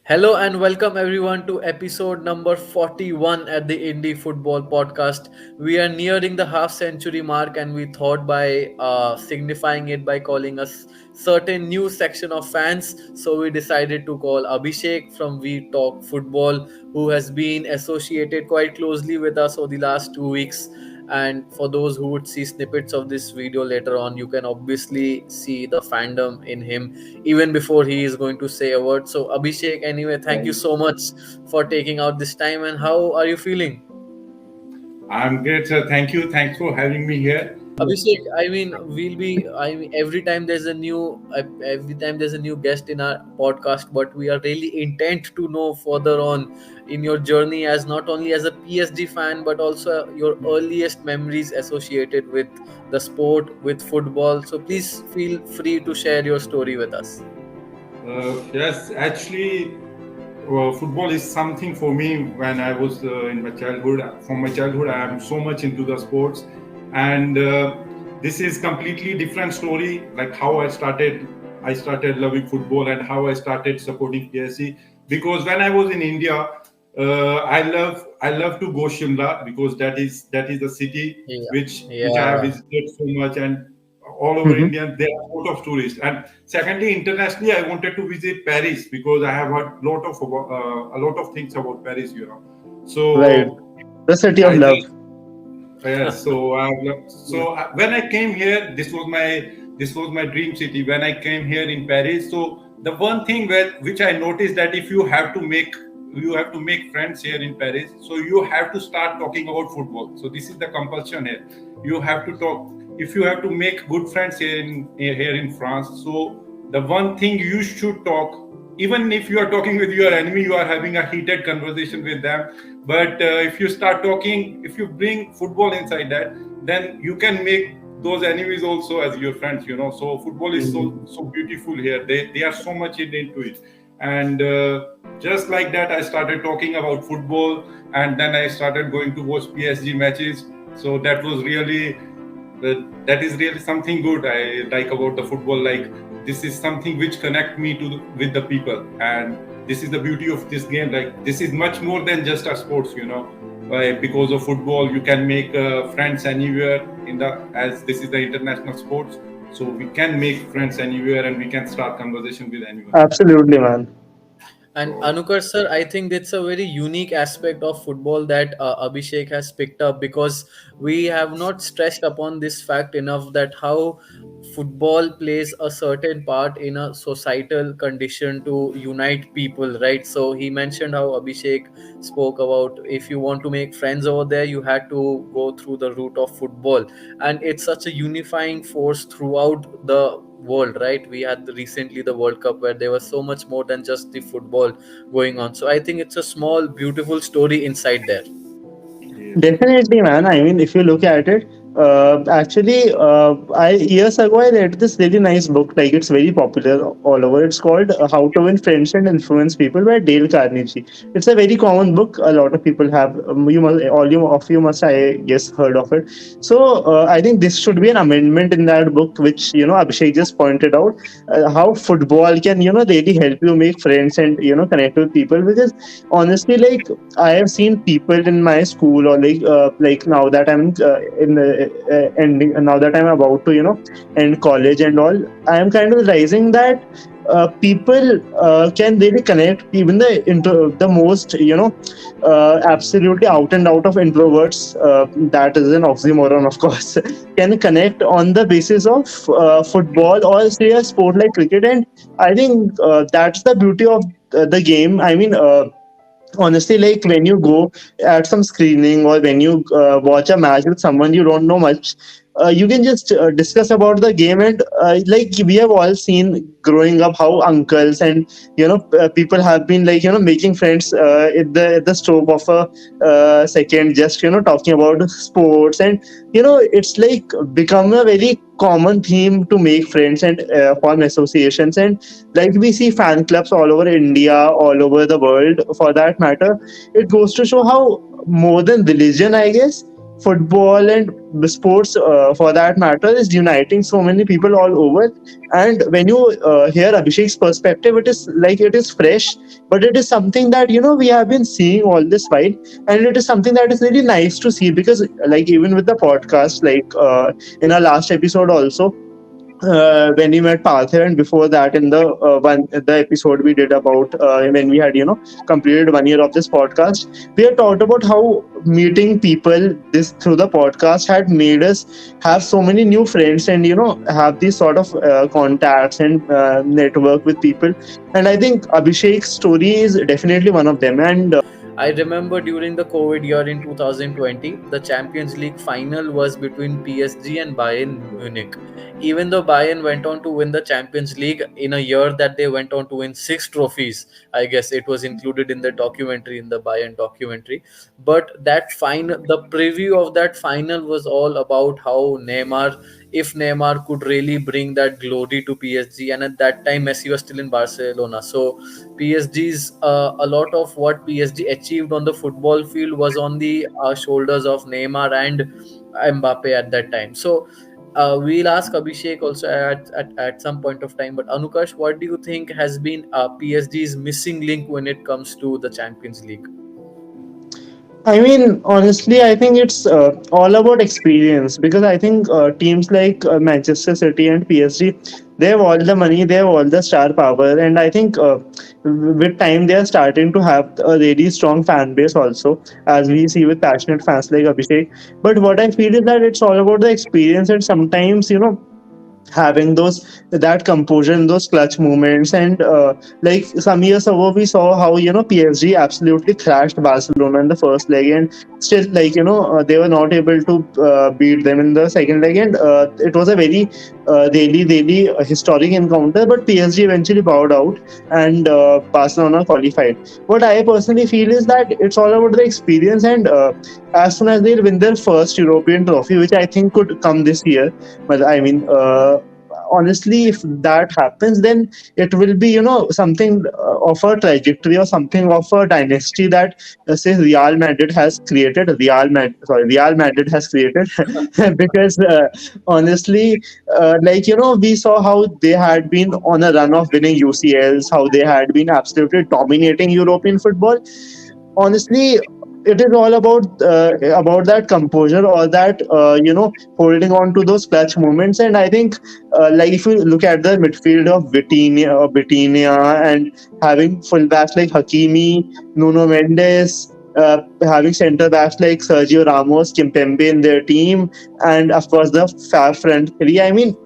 Hello and welcome everyone to episode number 41 at the Indie Football Podcast. We are nearing the half century mark and we thought by signifying it by calling us certain new section of fans. So we decided to call Abhishek from We Talk Football, who has been associated quite closely with us over the last 2 weeks. And for those who would see snippets of this video later on, you can obviously see the fandom in him even before he is going to say a word. So, Abhishek, anyway, thank you so much for taking out this time. And how are you feeling? I'm great, sir. Thank you. Thanks for having me here. Abhishek, every time there's a new guest in our podcast, but we are really intent to know further on in your journey as not only as a PSG fan, but also your earliest memories associated with the sport, with football. So please feel free to share your story with us. Yes, actually, football is something for me when I was in my childhood. From my childhood, I am so much into the sports, and this is completely different story. Like how I started loving football and how I started supporting PSG. Because when I was in India, I love to go Shimla because that is the city Yeah. which I have Yeah. visited so much, and all over Mhm. India there are a lot of tourists. And secondly, internationally, I wanted to visit Paris because I have heard a lot of things about Paris. Right. So The city of I love. just yes. When I came here, this was my dream city. When I came here in Paris, so the one thing which I noticed that if you have to make friends here in Paris, so you have to start talking about football. So this is the compulsion here. You have to talk. If you have to make good friends here in France, so the one thing you should talk. Even if you are talking with your enemy, you are having a heated conversation with them. But if you start talking, if you bring football inside that, then you can make those enemies also as your friends. So football is so beautiful here. They are so much into it, and just like that, I started talking about football, and then I started going to watch PSG matches. So that is really something good I like about the football. Like this is something which connect me with the people, and this is the beauty of this game. Like this is much more than just a sports. Because of football you can make friends anywhere as this is the international sports, so we can make friends anywhere and we can start conversation with anyone. Absolutely, man. And So Anukar sir, I think that's a very unique aspect of football that Abhishek has picked up, because we have not stressed upon this fact enough that how football plays a certain part in a societal condition to unite people, right? So he mentioned how Abhishek spoke about if you want to make friends over there, you had to go through the route of football, and it's such a unifying force throughout the world, right? We had recently the World Cup where there was so much more than just the football going on. So I think it's a small beautiful story inside there. yes. Definitely, man. I mean, if you look at it, I years ago I read this really nice book. Like it's very popular all over. It's called "How to Win Friends and Influence People" by Dale Carnegie. It's a very common book. A lot of people have. All of you must, I guess, heard of it. So I think this should be an amendment in that book, which Abhishek just pointed out, how football can really help you make friends and connect with people. Because honestly, like I have seen people in my school, or like now that I'm in the ending, now that I'm about to end college and all, I am kind of realizing that people can really connect. Even the most absolutely out and out of introverts, that is an oxymoron, of course, can connect on the basis of football or say a sport like cricket. And I think that's the beauty of the game. I mean, honestly, like when you go at some screening, or when you watch a match with someone you don't know much, you can just discuss about the game. And like we have all seen growing up how uncles and people have been like making friends at the stroke of a second, just talking about sports. And it's like become a very common theme to make friends and form associations. And like we see fan clubs all over India, all over the world for that matter. It goes to show how more than religion, I guess, football and the sports, for that matter, is uniting so many people all over. And when you hear Abhishek's perspective, it is like it is fresh, but it is something that we have been seeing all this while, and it is something that is really nice to see because, like, even with the podcast, like in our last episode also, when we met Parthiv, and before that in the episode we did about when we had completed 1 year of this podcast, we had talked about how meeting people this through the podcast had made us have so many new friends, and have these sort of contacts and network with people. And I think Abhishek's story is definitely one of them. And I remember during the COVID year in 2020, the Champions League final was between PSG and Bayern Munich. Even though Bayern went on to win the Champions League in a year that they went on to win 6 trophies, I guess it was included in the documentary, in the Bayern documentary. But that final, the preview of that final was all about how Neymar, if Neymar could really bring that glory to PSG, and at that time Messi was still in Barcelona. So PSG's a lot of what PSG achieved on the football field was on the shoulders of Neymar and Mbappe at that time. So we'll ask Abhishek also at some point of time. But Anukash, what do you think has been PSG's missing link when it comes to the Champions League? I mean, honestly, I think it's all about experience because I think teams like Manchester City and PSG, they have all the money, they have all the star power, and I think with time they are starting to have a really strong fan base also, as we see with passionate fans like Abhishek. But what I feel is that it's all about the experience, and sometimes having that composure in those clutch moments. And like some years ago we saw how PSG absolutely thrashed Barcelona in the first leg, and still, like, they were not able to beat them in the second leg. And it was a very really historic encounter, but PSG eventually bowed out, and Barcelona qualified. What I personally feel is that it's all about the experience, and as soon as they win their first European trophy, which I think could come this year, but I mean, honestly, if that happens, then it will be, something of a trajectory or something of a dynasty that, say, Real Madrid has created, because honestly, like, we saw how they had been on a run of winning UCLs, how they had been absolutely dominating European football. Honestly, it is all about that composure, or that holding on to those clutch moments. And I think, like, if you look at the midfield of Vitinha, and having fullbacks like Hakimi, Nuno Mendes, having centre backs like Sergio Ramos, Kimpembe in their team, and of course the far front three. I mean,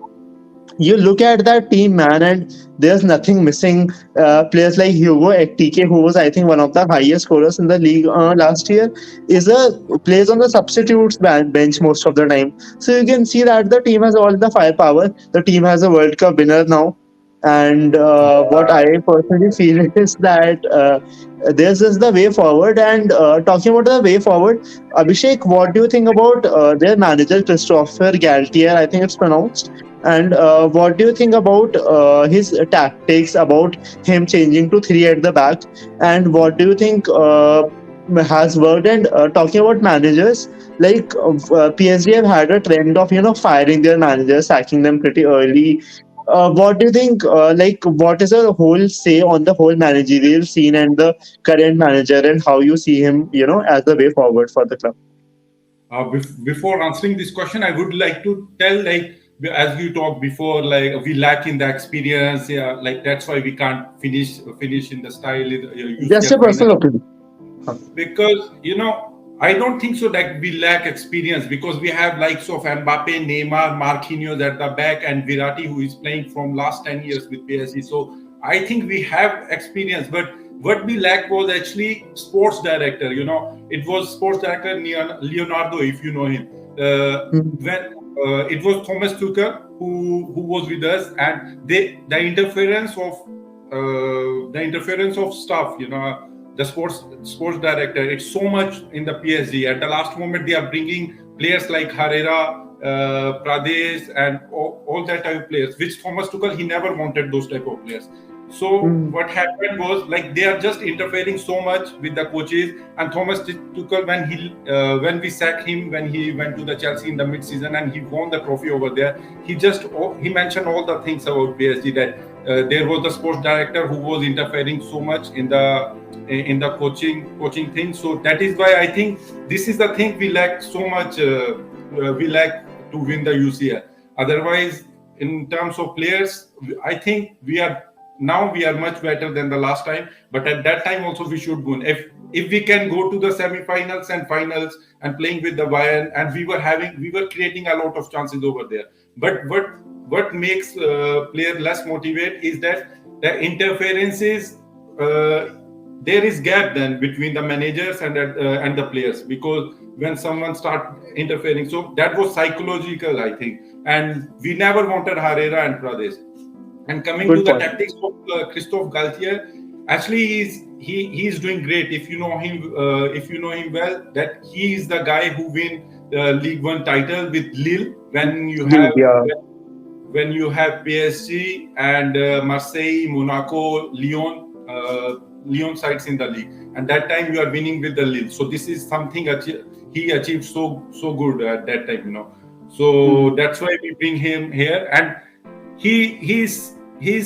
you look at that team, man, and there's nothing missing. Players like Hugo Ekitike, who was, I think, one of the highest scorers in the league last year, is a plays on the substitutes bench most of the time. So you can see that the team has all the firepower. The team has a World Cup winner now, and what I personally feel is that this is the way forward. And talking about the way forward, Abhishek, what do you think about their manager Christopher Galtier? I think it's pronounced. And what do you think about his tactics, about him changing to three at the back? And what do you think has worked? And talking about managers, like PSG have had a trend of firing their managers, sacking them pretty early. What do you think? Like, what is the whole say on the whole managerial scene and the current manager, and how you see him, as the way forward for the club? Before answering this question, I would like to tell, like, as you talked before, like we lack in the experience. Yeah, like that's why we can't finish in the style in the Just a UCL final. personal opinion. Because I don't think so that we lack experience, because we have likes of Mbappe, Neymar, Marquinhos at the back, and Virati, who is playing from last 10 years with PSG. So I think we have experience, but what we lack was actually sports director. It was sports director Leonardo, if you know him. When it was Thomas Tuchel who was with us, and the interference of stuff, the sports director, it's so much in the PSG. At the last moment, they are bringing players like Herrera, Pradesh, and all that type of players, which Thomas Tuchel, he never wanted those type of players. So Mm. what happened was, like, they are just interfering so much with the coaches. And Thomas Tuchel, when we sacked him, when he went to the Chelsea in the mid-season and he won the trophy over there, he mentioned all the things about PSG, that there was the sports director who was interfering so much in the coaching thing. So that is why I think this is the thing we lack so much. We lack to win the UCL. Otherwise, in terms of players, I think we are much better than the last time. But at that time also we should win. If we can go to the semi-finals and finals and playing with the Bayern, and we were creating a lot of chances over there. But what makes player less motivated is that the interferences. There is gap then between the managers and the players, because when someone start interfering, so that was psychological, I think. And we never wanted Herrera and Pradesh. And coming to Good the point. tactics of Christophe Galtier, actually he's doing great. If you know him well, that he is the guy who win the League One title with Lille, League, yeah. when you have PSG and Marseille, Monaco, Lyon sides in the league, and that time you are winning with the Lille. So this is something he achieved so good at that time, So Mm. that's why we bring him here, and he's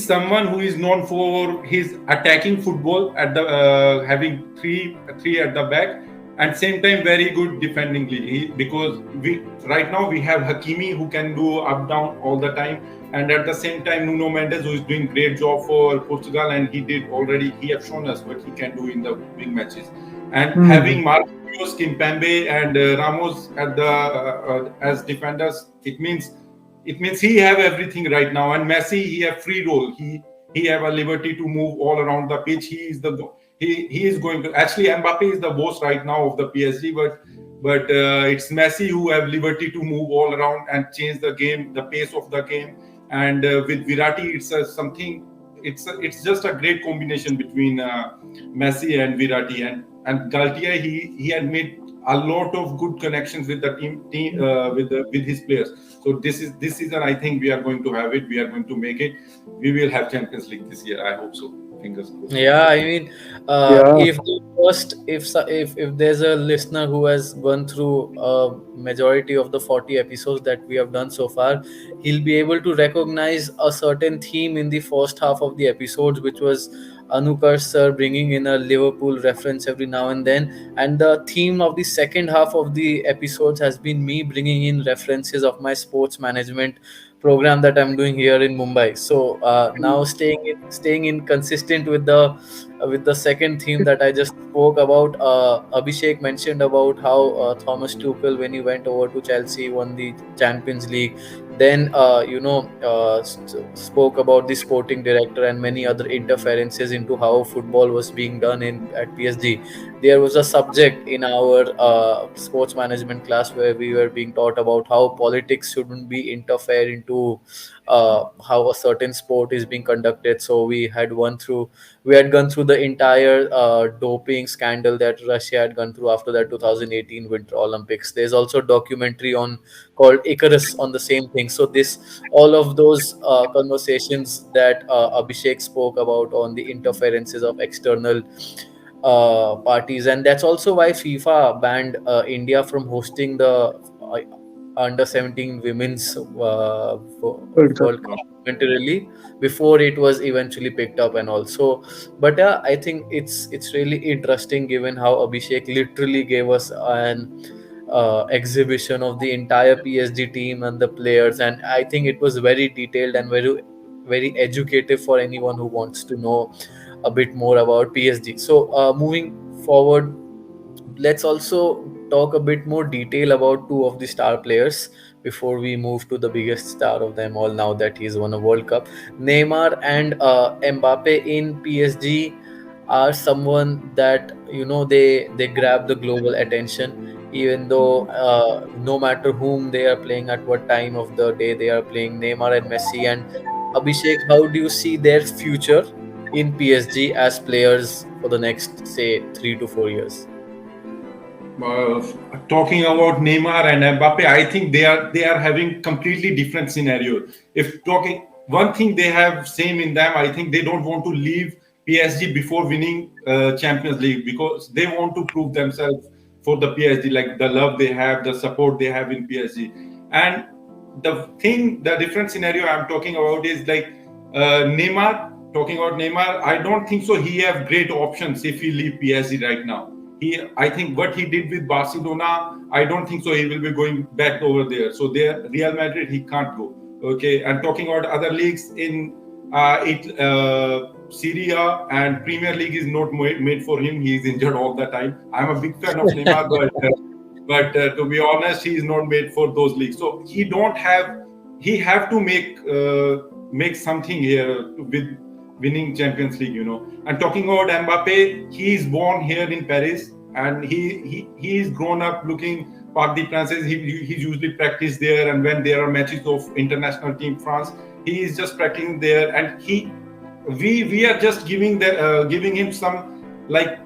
someone who is known for his attacking football at the having three at the back, and same time very good defendingly. Because we right now we have Hakimi who can do up down all the time, and at the same time Nuno Mendes, who is doing great job for Portugal, and he have shown us what he can do in the big matches. And Mm. having Marquinhos, Kimpembe, and Ramos at the as defenders, it means he have everything right now. And Messi, he have free role. He have a liberty to move all around the pitch. He is going to, actually, Mbappe is the boss right now of the PSG, but it's Messi who have liberty to move all around and change the game, the pace of the game. And with Virati, it's just a great combination between Messi and Virati. And Galtier, he had made a lot of good connections with the team with his players. So this season, I think we are going to have it. We are going to make it. We will have Champions League this year. I hope so. Fingers crossed. Yeah, I mean, Yeah. if the first, if there's a listener who has gone through a majority of the 40 episodes that we have done so far, he'll be able to recognize a certain theme in the first half of the episodes, which was Anukar sir bringing in a Liverpool reference every now and then, and the theme of the second half of the episodes has been me bringing in references of my sports management program that I'm doing here in Mumbai. So now staying in consistent with the second theme that I just spoke about. Abhishek mentioned about how Thomas Tuchel, when he went over to Chelsea, won the Champions League. Then spoke about the sporting director and many other interferences into how football was being done in at PSG. There was a subject in our sports management class where we were being taught about how politics shouldn't be interfere into how a certain sport is being conducted. So we had gone through the entire doping scandal that Russia had gone through after that 2018 Winter Olympics. There's also a documentary on called Icarus on the same thing. So this all of those conversations that Abhishek spoke about on the interferences of external parties, and that's also why FIFA banned India from hosting the under 17 women's Good. World Cup momentarily before it was eventually picked up and also. But yeah, I think it's really interesting given how Abhishek literally gave us an exhibition of the entire PSG team and the players, and I think it was very detailed and very educative for anyone who wants to know a bit more about PSG. So moving forward, let's also talk a bit more detail about two of the star players before we move to the biggest star of them all now that he's won a World Cup. Neymar and Mbappe in PSG are someone that they grab the global attention, even though no matter whom they are playing at what time of the day they are playing. Neymar and Messi and Abhishek, how do you see their future in PSG as players for the next, say, 3 to 4 years? uh, Talking about Neymar and Mbappe, I think they are having completely different scenarios. If talking one thing they have same in them. I think they don't want to leave PSG before winning Champions League, because they want to prove themselves for the PSG, like the love they have, the support they have in PSG. And the different scenario I'm talking about is like Neymar. Talking about Neymar, I don't think so. He have great options if he leave PSG right now. I think what he did with Barcelona, I don't think so. He will be going back over there. So there, Real Madrid, he can't go. Okay, and talking about other leagues in Serie A and Premier League is not made for him. He is injured all the time. I'm a big fan of Neymar, but to be honest, he is not made for those leagues. So he have to make something here with winning Champions League. And talking about Mbappe, he is born here in Paris, and he is grown up looking Parc des Princes. He usually practice there, and when there are matches of international team France, he is just practicing there, and we are just giving him some, like,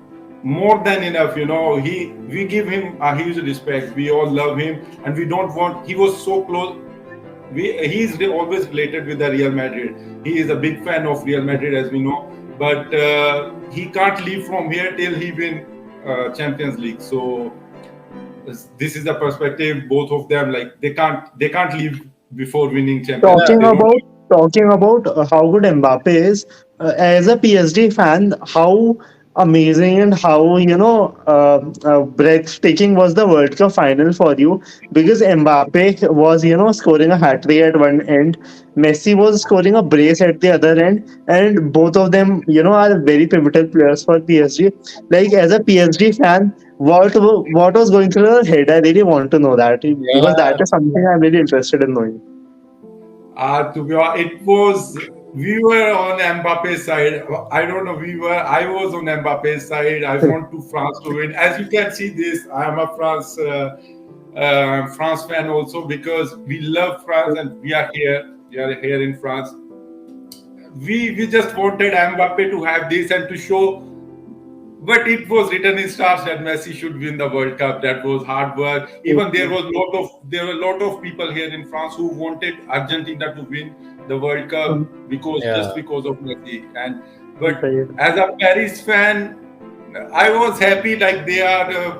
more than enough. We give him a huge respect. We all love him, and we don't want. He was so close. He is always related with the Real Madrid. He is a big fan of Real Madrid, as we know, but he can't leave from here till he win Champions League. So this is the perspective. Both of them, like, they can't leave before winning Champions Yeah. League. Talking They don't. about talking about how good Mbappe is, as a PSG fan, how amazing and how breathtaking was the World Cup final for you, because Mbappe was scoring a hat trick at one end, Messi was scoring a brace at the other end, and both of them are very pivotal players for PSG. Like, as a PSG fan, what was going through your head? I really want to know that, because that Yeah. is something I'm really interested in knowing. To be honest, it was we were on Mbappe's side. I don't know. I was on Mbappe's side. I want to France to win. As you can see, this I am a France fan also, because we love France and we are here. We are here in France. We just wanted Mbappe to have this and to show, but it was written in stars that Messi should win the World Cup. That was hard work. Even there were a lot of people here in France who wanted Argentina to win the World Cup, because Yeah. just because of Messi. And but Right. as a Paris fan, I was happy, like, they are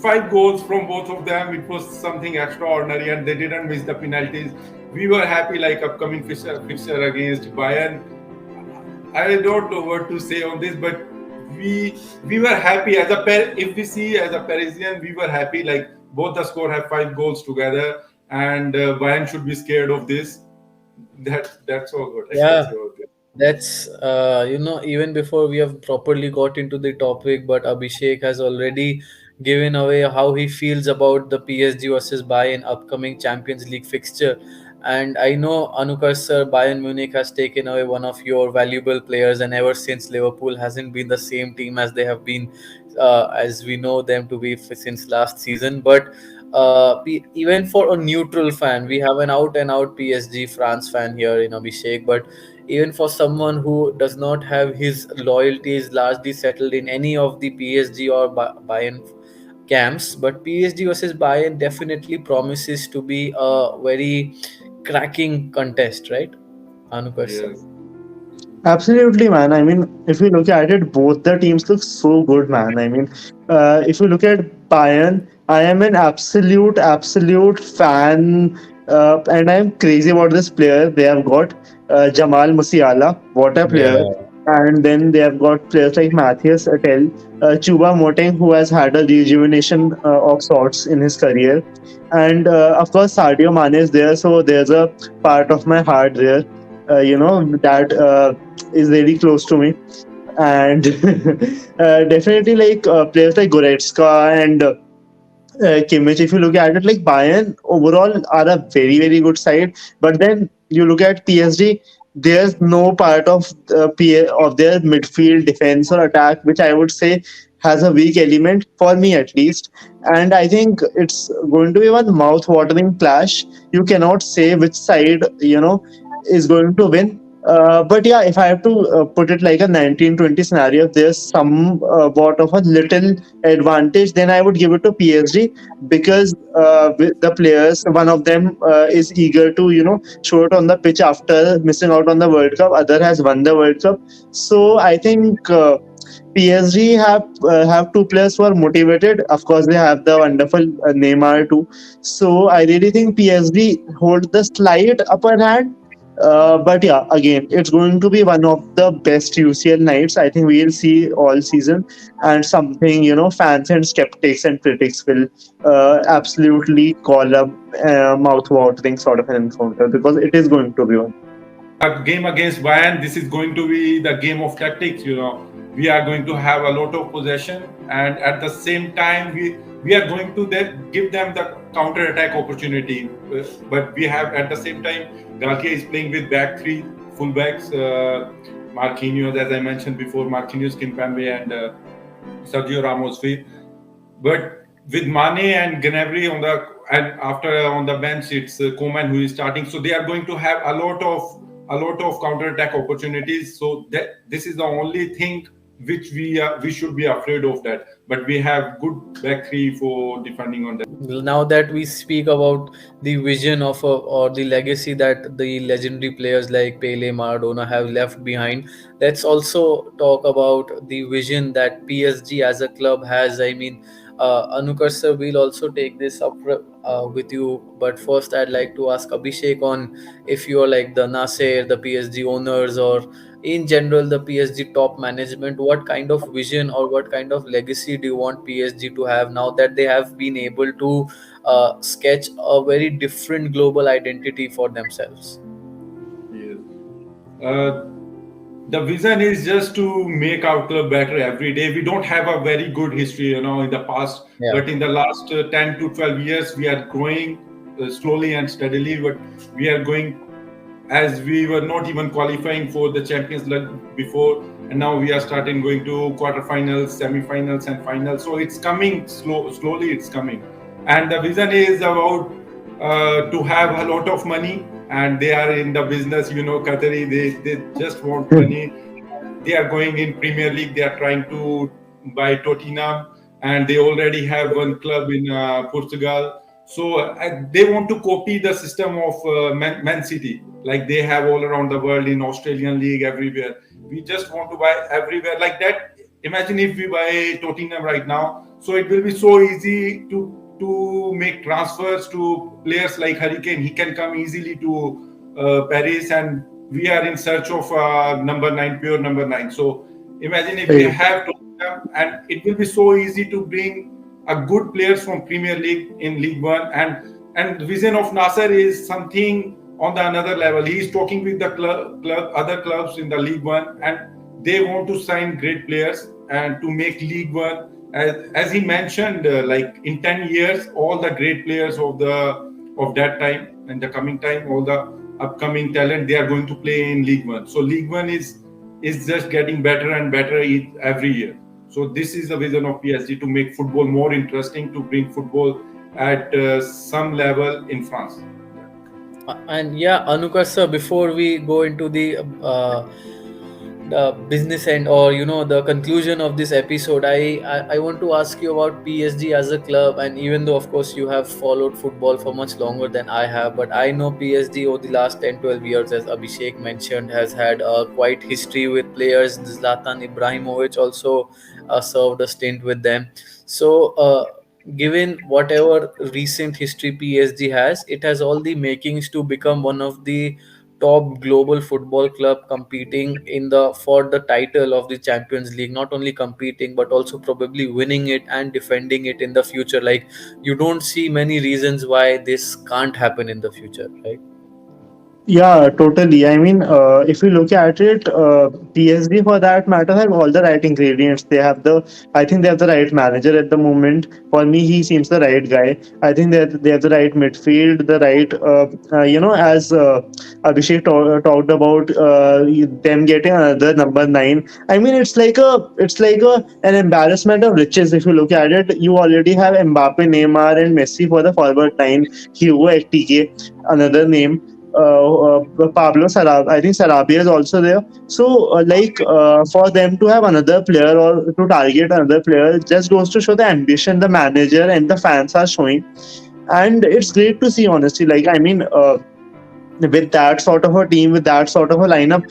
5 goals from both of them. It was something extraordinary, and they didn't miss the penalties. We were happy, like, upcoming fixture against Bayern. I don't know what to say on this, but we were happy as a if we see as a Parisian, we were happy, like, both the score have 5 goals together, and Bayern should be scared of this. That's all what I can Yeah. say about it. That's even before we have properly got into the topic, but Abhishek has already given away how he feels about the PSG versus Bayern upcoming Champions League fixture. And I know, Anukar sir, Bayern Munich has taken away one of your valuable players, and ever since Liverpool hasn't been the same team as they have been, as we know them to be since last season. But even for a neutral fan, we have an out and out PSG France fan here in Abhishek. But even for someone who does not have his loyalties largely settled in any of the PSG or Bayern camps, but PSG versus Bayern definitely promises to be a very cracking contest, right, Anukar sir? Yes. Absolutely, man. I mean, if you look at it, both the teams look so good, man. I mean, if you look at Bayern, I am an absolute fan, and I am crazy about this player. They have got Jamal Musiala, what a player. Yeah. And then they have got players like Matthias Attell, Chuba Moting, who has had a rejuvenation of sorts in his career. And of course, Sadio Mane is there, so there's a part of my heart there, that is really close to me. And definitely, like, players like Goretzka and Kimmich, if you look at it, like, Bayern overall are a very, very good side. But then you look at PSG, there's no part of of their midfield, defense, or attack which I would say has a weak element, for me at least. And I think it's going to be one mouth-watering clash. You cannot say which side is going to win. But yeah, if I have to put it like a 1920 scenario, if there's some what of a little advantage, then I would give it to PSG because with the players, one of them is eager to show it on the pitch after missing out on the World Cup. Other has won the World Cup, so I think. PSG have two players who are motivated. Of course, they have the wonderful Neymar too. So I really think PSG hold the slight upper hand. But yeah, again, it's going to be one of the best UCL nights I think we'll see all season, and something fans and skeptics and critics will absolutely call a mouth-watering sort of an encounter because it is going to be one. A game against Bayern, this is going to be the game of tactics. We are going to have a lot of possession, and at the same time, we are going to give them the counter attack opportunity. But we have at the same time, Galtier is playing with back three fullbacks, Marquinhos, as I mentioned before, Marquinhos, Kimpembe, and Sergio Ramos. But with Mane and Gnabry and after on the bench, it's Coman who is starting. So they are going to have a lot of counter attack opportunities. So this is the only thing which we should be afraid of that. But we have good back three for defending on that. Now that we speak about the vision of or the legacy that the legendary players like Pele, Maradona have left behind, let's also talk about the vision that PSG as a club has. I mean, Anukar sir will also take this up with you, but first I'd like to ask Abhishek on if you're like the Nasser, the PSG owners, or in general the PSG top management, what kind of vision or what kind of legacy do you want PSG to have now that they have been able to sketch a very different global identity for themselves? Yes. Uh, the vision is just to make our club better every day. We don't have a very good history, in the past, Yeah. but in the last 10 to 12 years, we are growing slowly and steadily. But we are going as we were not even qualifying for the Champions League before, and now we are starting going to quarterfinals, semi-finals, and finals. So it's coming slowly. It's coming, and the vision is about to have a lot of money, and they are in the business. Qatari, they just want money. They are going in Premier League. They are trying to buy Tottenham, and they already have one club in Portugal. So they want to copy the system of Man City, like they have all around the world in Australian league everywhere. We just want to buy everywhere like that. Imagine if we buy Tottenham right now, so it will be so easy to make transfers to players like Hurricane. He can come easily to Paris, and we are in search of number nine, pure number nine. So imagine if we Hey, have Tottenham, and it will be so easy to bring a good players from Premier League in League One, and the vision of Nasser is something on the another level. He is talking with the other clubs in the League One, and they want to sign great players and to make League One. As he mentioned, like in 10 years, all the great players of that time and the coming time, all the upcoming talent, they are going to play in League One. So League One is just getting better and better every year. So this is the vision of PSG, to make football more interesting, to bring football at some level in France. And yeah, Anukar sir, before we go into the business end or the conclusion of this episode, I want to ask you about PSG as a club. And even though of course you have followed football for much longer than I have, but I know PSG over the last 10-12 years, as Abhishek mentioned, has had a quite history with players. Zlatan Ibrahimovic also served a stint with them. So given whatever recent history PSG has, it has all the makings to become one of the top global football club competing in the for the title of the Champions League. Not only competing but also probably winning it and defending it in the future. Like, you don't see many reasons why this can't happen in the future, right? yeah, totally. I mean, if you look at it, PSG for that matter have all the right ingredients. I think they have the right manager at the moment. For me, he seems the right guy. I think they have the right midfield, the right, as Abhishek talked about, them getting another number nine. I mean, it's like an embarrassment of riches. If you look at it, you already have Mbappe, Neymar, and Messi for the forward line. Hugo, TK, another name. Pablo Sarab. I think Sarabia is also there. So, for them to have another player or to target another player just goes to show the ambition the manager and the fans are showing. And it's great to see, honestly. With that sort of a team, with that sort of a lineup,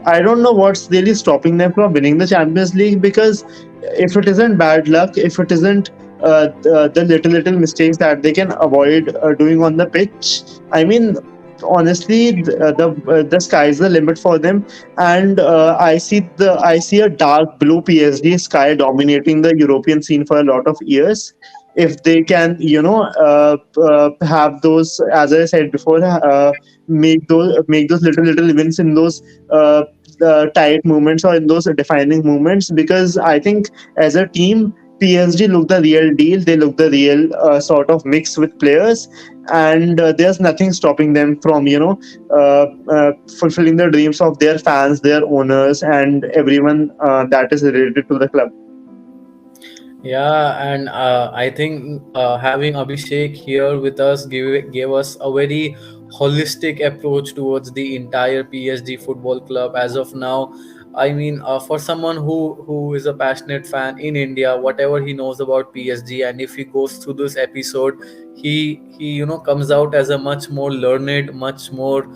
I don't know what's really stopping them from winning the Champions League, because if it isn't bad luck, if it isn't the little mistakes that they can avoid doing on the pitch, I mean, honestly, the sky's the limit for them. And I see a dark blue PSG sky dominating the European scene for a lot of years. If they can, have those, as I said before, make those little wins in those tight moments or in those defining moments, because I think as a team, PSG look the real deal. They look the real sort of mix with players, and there's nothing stopping them from fulfilling the dreams of their fans, their owners, and everyone that is related to the club. Yeah, and I think having Abhishek here with us gave us a very holistic approach towards the entire PSG football club as of now. I mean, for someone who is a passionate fan in India, whatever he knows about PSG, and if he goes through this episode, he comes out as a much more learned, much more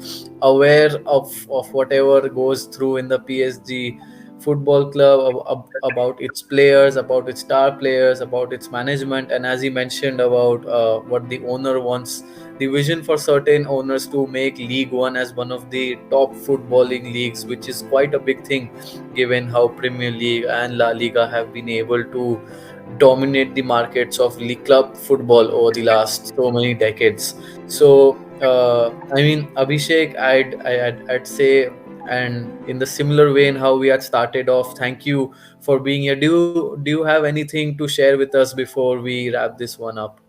aware of whatever goes through in the PSG football club, about its players, about its star players, about its management, and as he mentioned about what the owner wants, the vision for certain owners to make League One as one of the top footballing leagues, which is quite a big thing given how Premier League and La Liga have been able to dominate the markets of league club football over the last so many decades. So, I mean, Abhishek, I'd say, and in the similar vein how we had started off, thank you for being here. Do you have anything to share with us before we wrap this one up?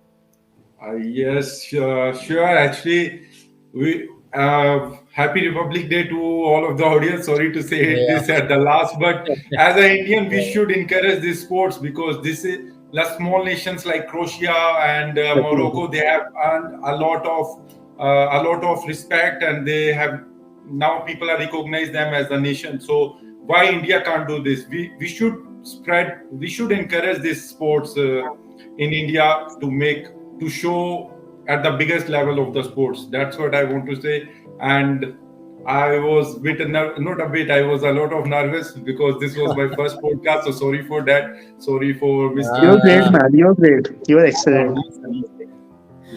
Yes, sure. Actually, we happy Republic Day to all of the audience. Sorry to say Yeah. this at the last, but as an Indian, we should encourage these sports because this is the small nations like Croatia and Definitely. Morocco. They have earned a lot of respect, and they have now people are recognize them as a nation. So why India can't do this? We should spread. We should encourage these sports in India to show at the biggest level of the sports. That's what I want to say. And I was not a bit. I was a lot of nervous because this was my first podcast. So sorry for that. Sorry for You're misleading great, Ah, people. man. You're great. You're excellent.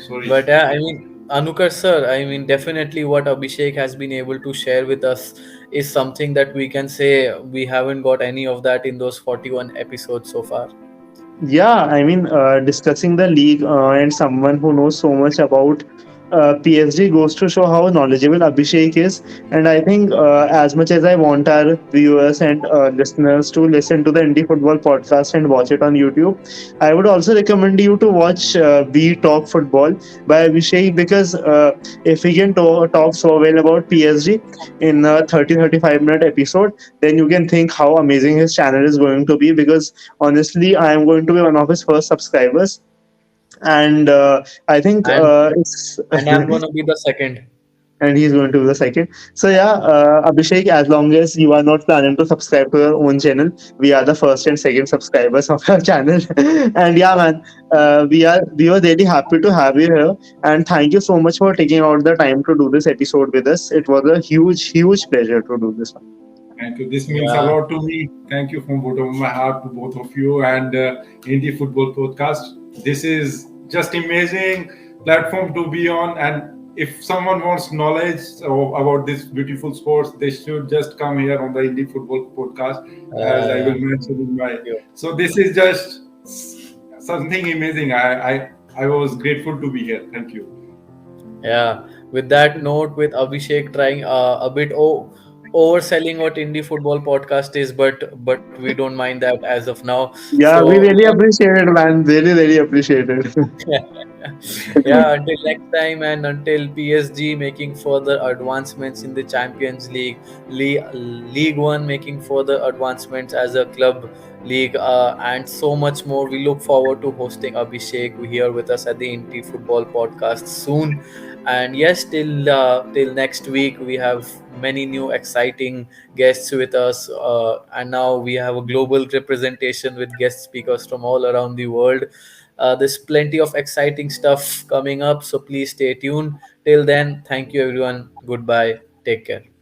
Sorry. but I mean, Anukar sir, I mean, definitely what Abhishek has been able to share with us is something that we can say we haven't got any of that in those 41 episodes so far. Yeah, I mean, discussing the league and someone who knows so much about PSG goes to show how knowledgeable Abhishek is. And I think, as much as I want our viewers and listeners to listen to the Indie Football podcast and watch it on YouTube, I would also recommend you to watch We Talk Football by Abhishek, because if he can talk so well about PSG in a 30-35 minute episode, then you can think how amazing his channel is going to be, because honestly, I am going to be one of his first subscribers, and I think And it's and I'm gonna be the second. and he's going to be the second. So yeah, Abhishek, as long as you are not planning to subscribe to your own channel, we are the first and second subscribers of our channel. And yeah, man, we were really happy to have you here, and thank you so much for taking out the time to do this episode with us. It was a huge pleasure to do this one. Thank you. This means a Yeah. lot to me. Thank you from bottom of my heart to both of you and Indie Football Podcast. This is just amazing platform to be on. And if someone wants knowledge about this beautiful sports, they should just come here on the Indie Football Podcast, as I Yeah. will mention in my. Thank you. So this is just something amazing. I was grateful to be here. Thank you. Yeah, with that note, with Abhishek trying a bit overselling what indie football podcast is, but we don't mind that as of now. Yeah, So we really yeah, appreciate it, man. Really appreciate it. yeah. Until next time, and until PSG making further advancements in the Champions League, League One making further advancements as a club, league, and so much more. We look forward to hosting Abhishek here with us at the Indie Football Podcast soon. And yes, till next week, we have many new exciting guests with us, and now we have a global representation with guest speakers from all around the world. There's plenty of exciting stuff coming up, so please stay tuned. Till then, thank you everyone. Goodbye. Take care.